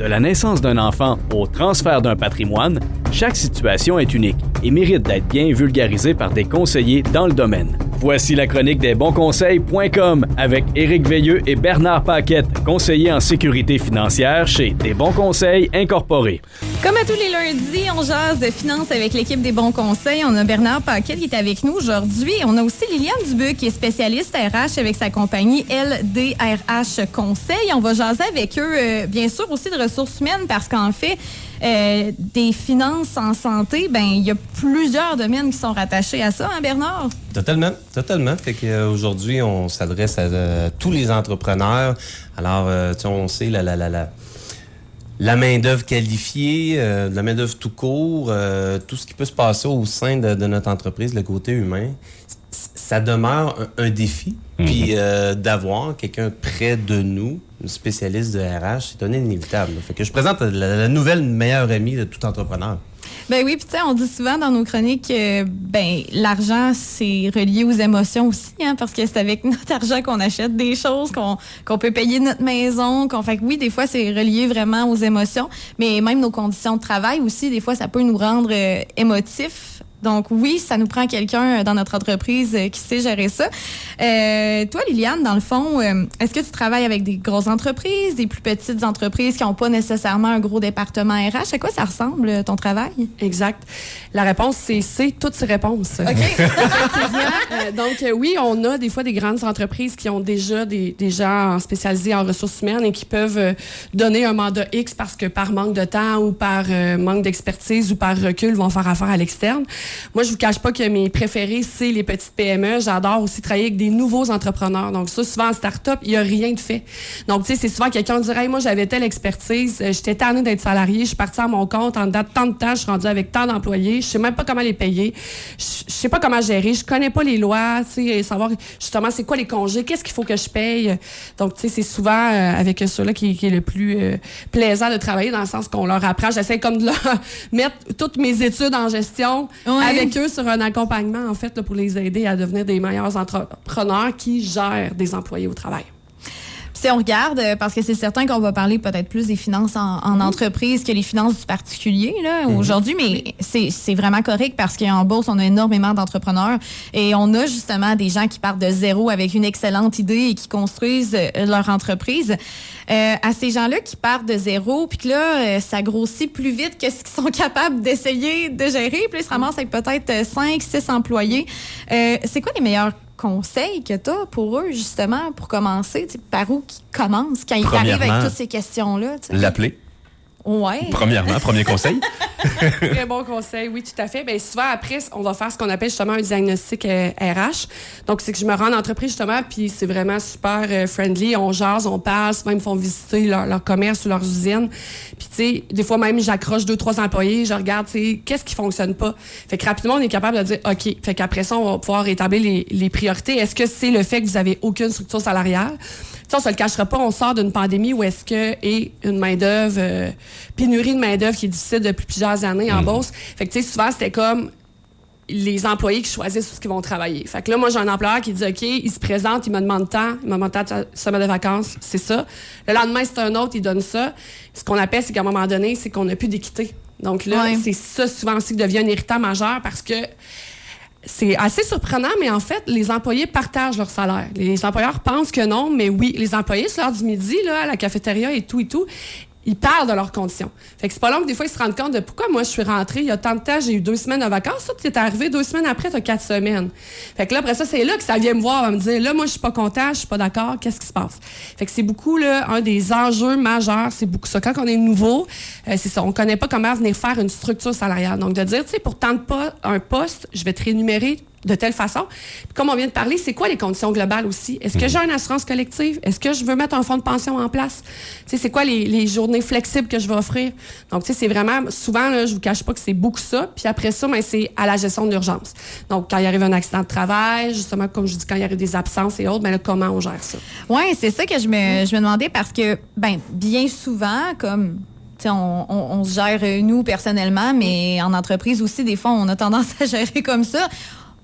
De la naissance d'un enfant au transfert d'un patrimoine, chaque situation est unique et mérite d'être bien vulgarisée par des conseillers dans le domaine. Voici la chronique des bonsconseils.com avec Éric Veilleux et Bernard Paquette, conseillers en sécurité financière chez Des Bons Conseils Incorporés. Comme à tous les lundis, on jase de finances avec l'équipe des Bons Conseils. On a Bernard Paquette qui est avec nous aujourd'hui. On a aussi Liliane Dubuc qui est spécialiste RH avec sa compagnie LDRH Conseil. On va jaser avec eux, bien sûr, aussi de ressources humaines parce qu'en fait, des finances en santé, il y a plusieurs domaines qui sont rattachés à ça, hein, Bernard? Totalement. Fait qu'aujourd'hui, on s'adresse à tous les entrepreneurs. Alors, on sait la main-d'œuvre qualifiée, la main-d'œuvre tout court, tout ce qui peut se passer au sein de notre entreprise, le côté humain, ça demeure un défi. Puis d'avoir quelqu'un près de nous, un spécialiste de RH, c'est un inévitable. Fait que je présente la nouvelle meilleure amie de tout entrepreneur. Ben oui, puis tu sais, on dit souvent dans nos chroniques, l'argent, c'est relié aux émotions aussi, hein, parce que c'est avec notre argent qu'on achète des choses, qu'on peut payer notre maison, fait que oui, des fois, c'est relié vraiment aux émotions, mais même nos conditions de travail aussi, des fois, ça peut nous rendre émotifs. Donc oui, ça nous prend quelqu'un dans notre entreprise qui sait gérer ça. Toi, Liliane, dans le fond, est-ce que tu travailles avec des grosses entreprises, des plus petites entreprises qui n'ont pas nécessairement un gros département RH? À quoi ça ressemble, ton travail? Exact. La réponse, c'est toutes ces réponses. OK. Donc oui, on a des fois des grandes entreprises qui ont déjà des gens spécialisés en ressources humaines et qui peuvent donner un mandat X parce que par manque de temps ou par manque d'expertise ou par recul vont faire affaire à l'externe. Moi, je vous cache pas que mes préférés, c'est les petites PME. J'adore aussi travailler avec des nouveaux entrepreneurs. Donc ça, souvent en start-up, il n'y a rien de fait. Donc, tu sais, c'est souvent quelqu'un qui dirait, hey, moi, j'avais telle expertise, j'étais tannée d'être salarié, je suis partie à mon compte, en dedans de tant de temps, je suis rendue avec tant d'employés, je sais même pas comment les payer, je sais pas comment gérer, je connais pas les lois, tu sais, savoir justement c'est quoi les congés, qu'est-ce qu'il faut que je paye. Donc, tu sais, c'est souvent avec ceux-là qui est le plus plaisant de travailler dans le sens qu'on leur apprend. J'essaie comme de leur mettre toutes mes études en gestion avec eux sur un accompagnement, en fait, là, pour les aider à devenir des meilleurs entrepreneurs qui gèrent des employés au travail. Si on regarde, parce que c'est certain qu'on va parler peut-être plus des finances en entreprise que les finances du particulier là, aujourd'hui, mais c'est vraiment correct parce qu'en bourse, on a énormément d'entrepreneurs et on a justement des gens qui partent de zéro avec une excellente idée et qui construisent leur entreprise. À ces gens-là qui partent de zéro, puis que là, ça grossit plus vite que ce qu'ils sont capables d'essayer de gérer, puis ils se ramassent avec peut-être 5, 6 employés. C'est quoi les meilleurs conseils que tu as pour eux, justement, pour commencer? Par où qu'ils commencent quand ils arrivent avec toutes ces questions-là? T'sais? L'appeler. Ouais. Premièrement, premier conseil. Très bon conseil, oui, tout à fait. Bien, souvent, après, on va faire ce qu'on appelle justement un diagnostic RH. Donc, c'est que je me rends en entreprise, justement, puis c'est vraiment super friendly. On jase, on parle, souvent, ils me font visiter leur commerce ou leurs usines. Puis, tu sais, des fois, même, j'accroche 2-3 employés, je regarde, tu sais, qu'est-ce qui fonctionne pas. Fait que rapidement, on est capable de dire, OK. Fait qu'après ça, on va pouvoir établir les priorités. Est-ce que c'est le fait que vous avez aucune structure salariale? On se le cachera pas, on sort d'une pandémie où est-ce que et une main-d'œuvre, pénurie de main-d'œuvre qui est difficile depuis plusieurs années en bourse. Fait que tu sais, souvent c'était comme les employés qui choisissent où ils vont travailler. Fait que là, moi, j'ai un employeur qui dit OK, il se présente, il me demande tant, il me demande tant de semaine de vacances, c'est ça. Le lendemain, c'est un autre, il donne ça. Ce qu'on appelle, c'est qu'à un moment donné, c'est qu'on n'a plus d'équité. Donc là, c'est ça souvent aussi qui devient un irritant majeur parce que c'est assez surprenant, mais en fait, les employés partagent leur salaire. Les employeurs pensent que non, mais oui, les employés, sur l'heure du midi, là, à la cafétéria et tout, ils parlent de leurs conditions. Fait que c'est pas long que des fois, ils se rendent compte de pourquoi moi, je suis rentrée, il y a tant de temps, j'ai eu 2 semaines de vacances. Ça, tu es arrivé 2 semaines après, tu as 4 semaines. Fait que là, après ça, c'est là que ça vient me voir, va me dire, là, moi, je suis pas content, je suis pas d'accord, qu'est-ce qui se passe? Fait que c'est beaucoup, là, un des enjeux majeurs, c'est beaucoup ça. Quand on est nouveau, c'est ça, on connaît pas comment venir faire une structure salariale. Donc, de dire, tu sais, pour tant de un poste, je vais te rémunérer de telle façon. Puis comme on vient de parler, c'est quoi les conditions globales aussi? Est-ce que j'ai une assurance collective? Est-ce que je veux mettre un fonds de pension en place? Tu sais, c'est quoi les journées flexibles que je vais offrir? Donc, tu sais, c'est vraiment, souvent, là, je vous cache pas que c'est beaucoup ça. Puis après ça, ben, c'est à la gestion de l'urgence. Donc, quand il arrive un accident de travail, justement, comme je dis, quand il arrive des absences et autres, ben là, comment on gère ça? Oui, c'est ça que je me demandais parce que, bien souvent, comme on se gère, nous, personnellement, mais en entreprise aussi, des fois, on a tendance à gérer comme ça.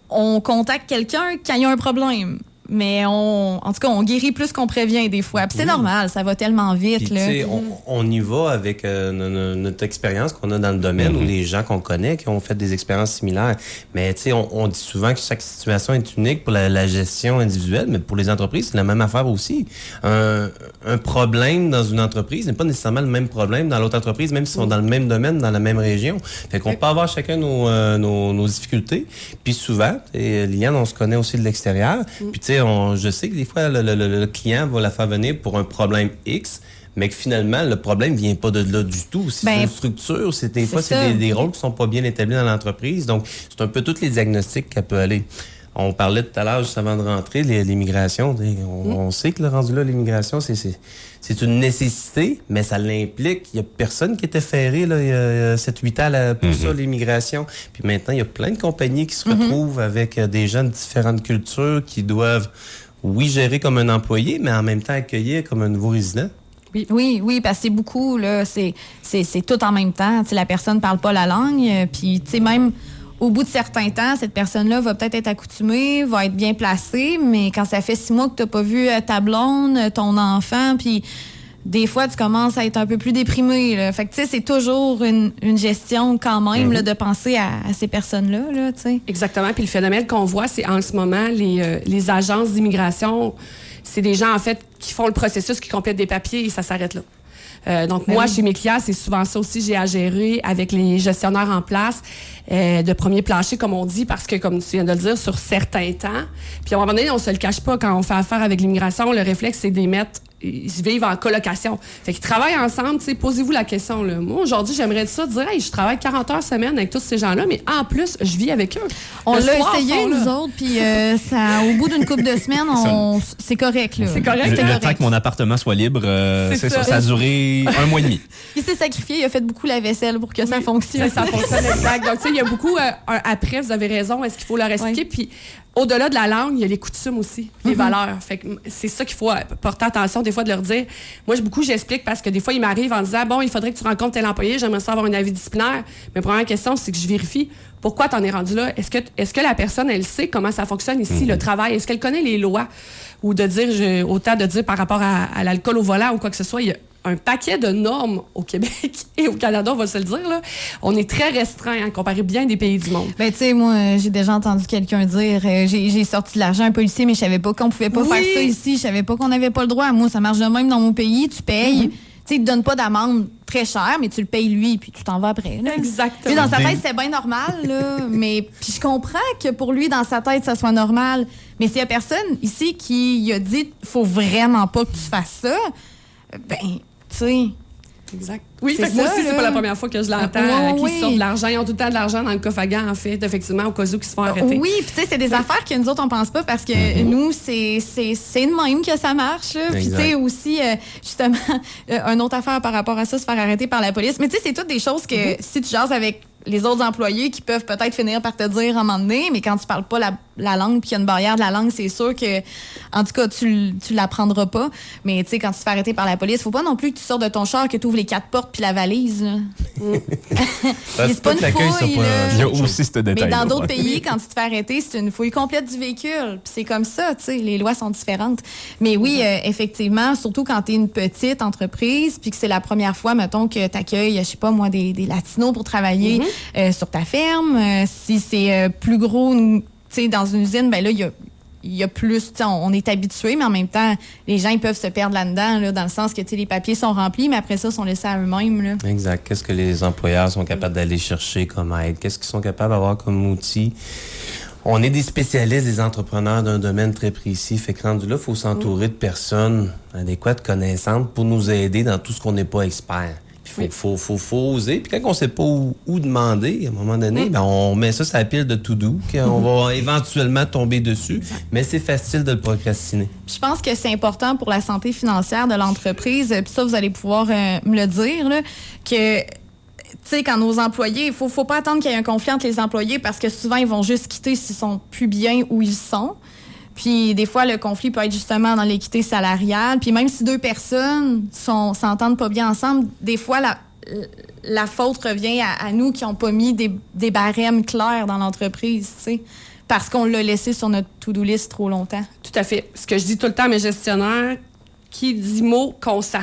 On contacte quelqu'un quand il y a un problème. Mais en tout cas, on guérit plus qu'on prévient des fois. Puis c'est normal, ça va tellement vite. Puis, là. on y va avec notre expérience qu'on a dans le domaine ou les gens qu'on connaît qui ont fait des expériences similaires. Mais on dit souvent que chaque situation est unique pour la gestion individuelle, mais pour les entreprises, c'est la même affaire aussi. Un problème dans une entreprise n'est pas nécessairement le même problème dans l'autre entreprise, même s'ils sont dans le même domaine, dans la même région. Fait qu'on peut avoir chacun nos difficultés. Puis souvent, Liliane, on se connaît aussi de l'extérieur. Puis tu sais, je sais que des fois, le client va la faire venir pour un problème X, mais que finalement, le problème vient pas de là du tout. C'est une structure, des fois, c'est des rôles qui sont pas bien établis dans l'entreprise. Donc, c'est un peu tous les diagnostics qu'elle peut aller. On parlait tout à l'heure, juste avant de rentrer, l'immigration. On sait que le rendu là, l'immigration, c'est une nécessité, mais ça l'implique. Il y a personne qui était ferré là, il y a 7-8 ans pour ça, l'immigration. Puis maintenant, il y a plein de compagnies qui se retrouvent avec des gens de différentes cultures qui doivent, oui, gérer comme un employé, mais en même temps accueillir comme un nouveau résident. Oui, parce que c'est beaucoup, là, c'est tout en même temps. T'sais, la personne ne parle pas la langue, puis même au bout de certains temps, cette personne-là va peut-être être accoutumée, va être bien placée, mais quand ça fait 6 mois que tu n'as pas vu ta blonde, ton enfant, puis des fois, tu commences à être un peu plus déprimé. Là. Fait que, tu sais, c'est toujours une gestion quand même là, de penser à ces personnes-là. Là, exactement. Puis le phénomène qu'on voit, c'est en ce moment, les agences d'immigration, c'est des gens, en fait, qui font le processus, qui complètent des papiers et ça s'arrête là. Donc, moi, chez mes clients, c'est souvent ça aussi, j'ai à gérer avec les gestionnaires en place de premier plancher, comme on dit, parce que, comme tu viens de le dire, sur certains temps, puis à un moment donné, on se le cache pas, quand on fait affaire avec l'immigration, le réflexe, c'est de les mettre, ils vivent en colocation. Fait qu'ils travaillent ensemble, tu sais, posez-vous la question, là. Moi, aujourd'hui, j'aimerais ça dire, hey, je travaille 40 heures semaine avec tous ces gens-là, mais en plus, je vis avec eux. On l'a essayé, nous autres, puis au bout d'une couple de semaines, c'est correct, là. C'est correct. Le temps que mon appartement soit libre, c'est ça. Ça a duré 1 mois et demi. Il s'est sacrifié, il a fait beaucoup la vaisselle pour que ça fonctionne. Ça fonctionne, exact. Donc, tu sais, il y a beaucoup, après, vous avez raison, est-ce qu'il faut leur expliquer? Puis, au-delà de la langue, il y a les coutumes aussi, les valeurs. Fait que c'est ça qu'il faut porter attention des fois de leur dire. Moi, j'explique parce que des fois, ils m'arrivent en disant, bon, il faudrait que tu rencontres tel employé, j'aimerais ça avoir un avis disciplinaire. Mais première question, c'est que je vérifie pourquoi t'en es rendu là. Est-ce que la personne, elle sait comment ça fonctionne ici, le travail? Est-ce qu'elle connaît les lois? Ou de dire, autant de dire par rapport à l'alcool au volant ou quoi que ce soit, il y a un paquet de normes au Québec et au Canada, on va se le dire, là. On est très restreint, comparé bien des pays du monde. Ben, tu sais, moi, j'ai déjà entendu quelqu'un dire, j'ai sorti de l'argent à un policier, mais je savais pas qu'on pouvait pas faire ça ici. Je savais pas qu'on avait pas le droit. Moi, ça marche de même dans mon pays. Tu payes. Tu sais, il te donne pas d'amende très chère, mais tu le payes lui, puis tu t'en vas après. Là. Exactement. Puis dans sa tête, c'est bien normal, là. Mais puis je comprends que pour lui, dans sa tête, ça soit normal. Mais s'il y a personne ici qui a dit, faut vraiment pas que tu fasses ça, ben, tu sais. Exact. Oui, fait que moi aussi, c'est pas la première fois que je l'entends, qu'ils sortent de l'argent. Ils ont tout le temps de l'argent dans le coffre à gants, en fait, effectivement, au cas où ils se font arrêter. Oui, puis tu sais, c'est des affaires que nous autres, on pense pas parce que nous, c'est de même que ça marche. Puis tu sais, aussi, justement, une autre affaire par rapport à ça, se faire arrêter par la police. Mais tu sais, c'est toutes des choses que si tu jases avec les autres employés qui peuvent peut-être finir par te dire à un moment donné, mais quand tu parles pas la langue puis qu'il y a une barrière de la langue, c'est sûr que, en tout cas, tu l'apprendras pas. Mais tu sais, quand tu te fais arrêter par la police, faut pas non plus que tu sors de ton char, que tu ouvres les 4 portes puis la valise. C'est pas une fouille. Il y a aussi ce détail. Mais dans d'autres pays, quand tu te fais arrêter, c'est une fouille complète du véhicule. Puis c'est comme ça, tu sais, les lois sont différentes. Mais oui, effectivement, surtout quand tu es une petite entreprise puis que c'est la première fois, mettons, que tu accueilles, je sais pas moi, des Latinos pour travailler sur ta ferme. Si c'est plus gros, tu sais, dans une usine, ben là, il y a plus, on est habitué, mais en même temps, les gens, ils peuvent se perdre là-dedans, là, dans le sens que, les papiers sont remplis, mais après ça, ils sont laissés à eux-mêmes, là. Exact. Qu'est-ce que les employeurs sont capables d'aller chercher comme aide? Qu'est-ce qu'ils sont capables d'avoir comme outil? On est des spécialistes, des entrepreneurs d'un domaine très précis. Fait que rendu là, il faut s'entourer de personnes adéquates, connaissantes pour nous aider dans tout ce qu'on n'est pas expert. Il faut oser. Puis quand on ne sait pas où demander, à un moment donné, ben on met ça sur la pile de to-do, qu'on va éventuellement tomber dessus. Mais c'est facile de le procrastiner. Je pense que c'est important pour la santé financière de l'entreprise. Puis ça, vous allez pouvoir me le dire, là, que... Tu sais, quand nos employés, il faut pas attendre qu'il y ait un conflit entre les employés parce que souvent, ils vont juste quitter s'ils sont plus bien où ils sont. Puis des fois, le conflit peut être justement dans l'équité salariale. Puis même si 2 personnes s'entendent pas bien ensemble, des fois, la faute revient à nous qui n'ont pas mis des barèmes clairs dans l'entreprise, tu sais. parce qu'on l'a laissé sur notre to-do list trop longtemps. Tout à fait. Ce que je dis tout le temps à mes gestionnaires, qui dit mot consent.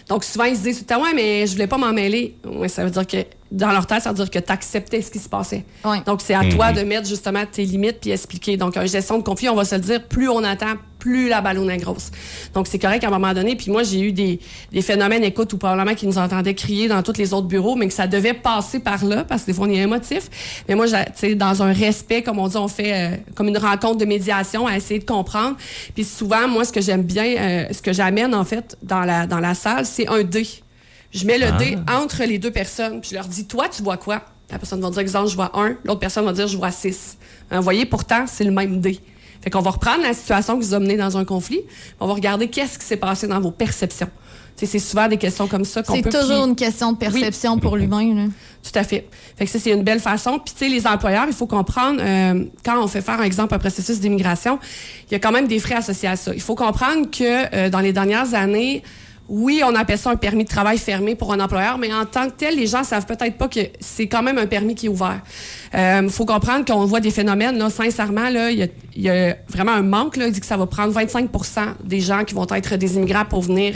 Donc, souvent, ils se disent tout le temps, ouais, mais je voulais pas m'en mêler. Ouais, ça veut dire que, dans leur tête, ça veut dire que tu acceptais ce qui se passait. Ouais. Donc, c'est à toi de mettre justement tes limites puis expliquer. Donc, une gestion de conflit, on va se le dire, plus on attend, plus la ballonne est grosse. Donc, c'est correct à un moment donné. Puis moi, j'ai eu des phénomènes, écoute, ou probablement qu'ils nous entendaient crier dans tous les autres bureaux, mais que ça devait passer par là, parce que des fois, on est émotif. Mais moi, tu sais, dans un respect, comme on dit, on fait comme une rencontre de médiation à essayer de comprendre. Puis souvent, moi, ce que j'aime bien, ce que j'amène, en fait, dans la salle, c'est un dé. Je mets le dé entre les deux personnes, puis je leur dis, toi, tu vois quoi? La personne va dire, exemple, je vois 1. L'autre personne va dire, je vois 6. Vous voyez, pourtant, c'est le même dé. Fait qu'on va reprendre la situation qui vous a mené dans un conflit, on va regarder qu'est-ce qui s'est passé dans vos perceptions. T'sais, c'est souvent des questions comme ça qu'on peut... C'est toujours une question de perception pour l'humain. Là. Tout à fait. Fait que ça, c'est une belle façon. Puis, tu sais, les employeurs, il faut comprendre, quand on fait faire, par exemple, un processus d'immigration, il y a quand même des frais associés à ça. Il faut comprendre que dans les dernières années, oui, on appelle ça un permis de travail fermé pour un employeur, mais en tant que tel, les gens savent peut-être pas que c'est quand même un permis qui est ouvert. Faut comprendre qu'on voit des phénomènes, là, sincèrement, là, il y a vraiment un manque, là. Il dit que ça va prendre 25 % des gens qui vont être des immigrants pour venir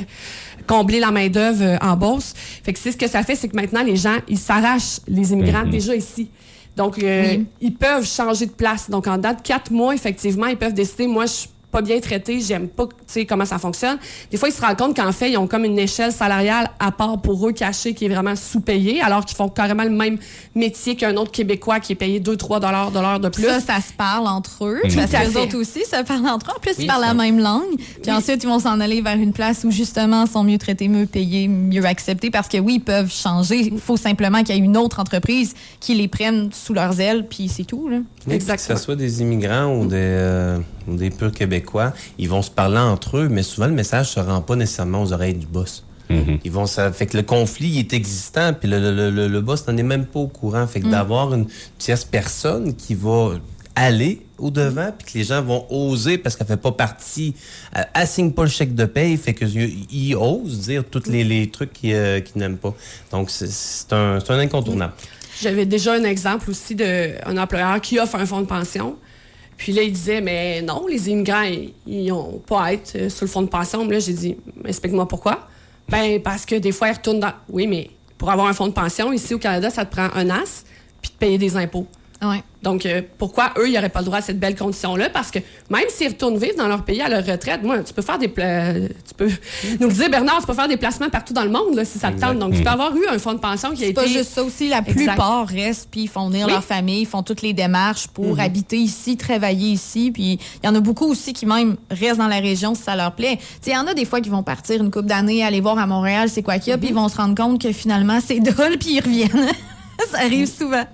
combler la main-d'œuvre en Beauce. Fait que c'est ce que ça fait, c'est que maintenant, les gens, ils s'arrachent les immigrants déjà ici. Donc, ils peuvent changer de place. Donc, en date de 4 mois, effectivement, ils peuvent décider, moi, je suis pas bien traité, j'aime pas, tu sais, comment ça fonctionne. Des fois, ils se rendent compte qu'en fait, ils ont comme une échelle salariale à part pour eux cachée qui est vraiment sous-payée, alors qu'ils font carrément le même métier qu'un autre Québécois qui est payé 2-3 $ de l'heure de plus. Ça se parle entre eux. Parce que les autres aussi se parlent entre eux. En plus, ils parlent la même langue. Puis ensuite, ils vont s'en aller vers une place où, justement, ils sont mieux traités, mieux payés, mieux acceptés. Parce que oui, ils peuvent changer. Il faut simplement qu'il y ait une autre entreprise qui les prenne sous leurs ailes, puis c'est tout, là. Exactement. Que ce soit des immigrants ou des purs Québécois, ils vont se parler entre eux, mais souvent le message se rend pas nécessairement aux oreilles du boss. Ils vont, ça fait que le conflit il est existant, puis le boss n'en est même pas au courant. Fait que d'avoir une tierce personne qui va aller au-devant, puis que les gens vont oser, parce qu'elle fait pas partie, elle signe pas le chèque de paye, fait qu'ils osent dire tous les trucs qu'ils n'aiment pas. Donc, c'est un incontournable. J'avais déjà un exemple aussi d'un employeur qui offre un fonds de pension. Puis là, il disait, mais non, les immigrants, ils n'ont pas à être sur le fonds de pension. Mais là, j'ai dit, explique-moi pourquoi. Ben parce que des fois, ils retournent dans... Oui, mais pour avoir un fonds de pension, ici au Canada, ça te prend un as, puis de payer des impôts. Ouais. Donc, pourquoi eux, ils n'auraient pas le droit à cette belle condition-là? Parce que même s'ils retournent vivre dans leur pays à leur retraite, moi, tu peux faire tu peux nous le dire, Bernard, tu peux faire des placements partout dans le monde, là, si ça te tente. Donc, tu peux avoir eu un fonds de pension qui a été... C'est pas juste ça aussi. La plupart restent, puis ils font venir leur famille, ils font toutes les démarches pour habiter ici, travailler ici. Puis il y en a beaucoup aussi qui même restent dans la région si ça leur plaît. Tu sais, il y en a des fois qui vont partir une couple d'années, aller voir à Montréal c'est quoi qu'il y a, puis ils vont se rendre compte que finalement, c'est drôle, puis ils reviennent. Ça arrive souvent.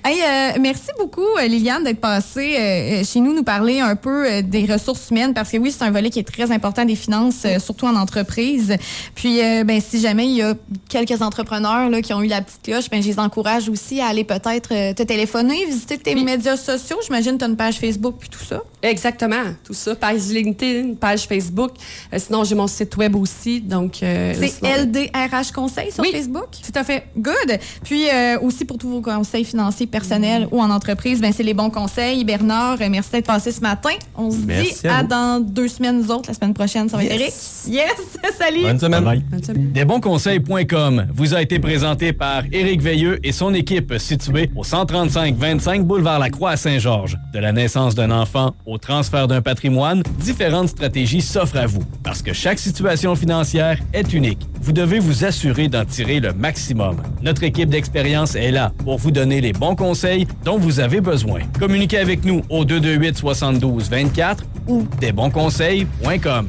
Hey, merci beaucoup, Liliane, d'être passée chez nous parler un peu des ressources humaines, parce que oui, c'est un volet qui est très important des finances, surtout en entreprise. Puis, si jamais il y a quelques entrepreneurs là, qui ont eu la petite cloche, je les encourage aussi à aller peut-être te téléphoner, visiter tes médias sociaux. J'imagine que tu as une page Facebook puis tout ça. Exactement, tout ça. Page LinkedIn, page Facebook. Sinon, j'ai mon site web aussi. Donc, c'est LDRH Conseil sur Facebook? Tout à fait. Good. Puis, aussi pour tous vos conseils financiers personnels ou en entreprise, c'est les bons conseils. Bernard, merci d'être passé ce matin. On se dit à dans 2 semaines, nous autres. La semaine prochaine, ça va être Eric. Yes! Salut! Bonne semaine. Bye. Desbonsconseils.com vous a été présenté par Éric Veilleux et son équipe située au 135-25 boulevard Lacroix à Saint-Georges. De la naissance d'un enfant au transfert d'un patrimoine, différentes stratégies s'offrent à vous. Parce que chaque situation financière est unique. Vous devez vous assurer d'en tirer le maximum. Notre équipe d'expérience est là pour vous donner les bons conseils dont vous avez besoin. Communiquez avec nous au 228-72-24 ou desbonsconseils.com.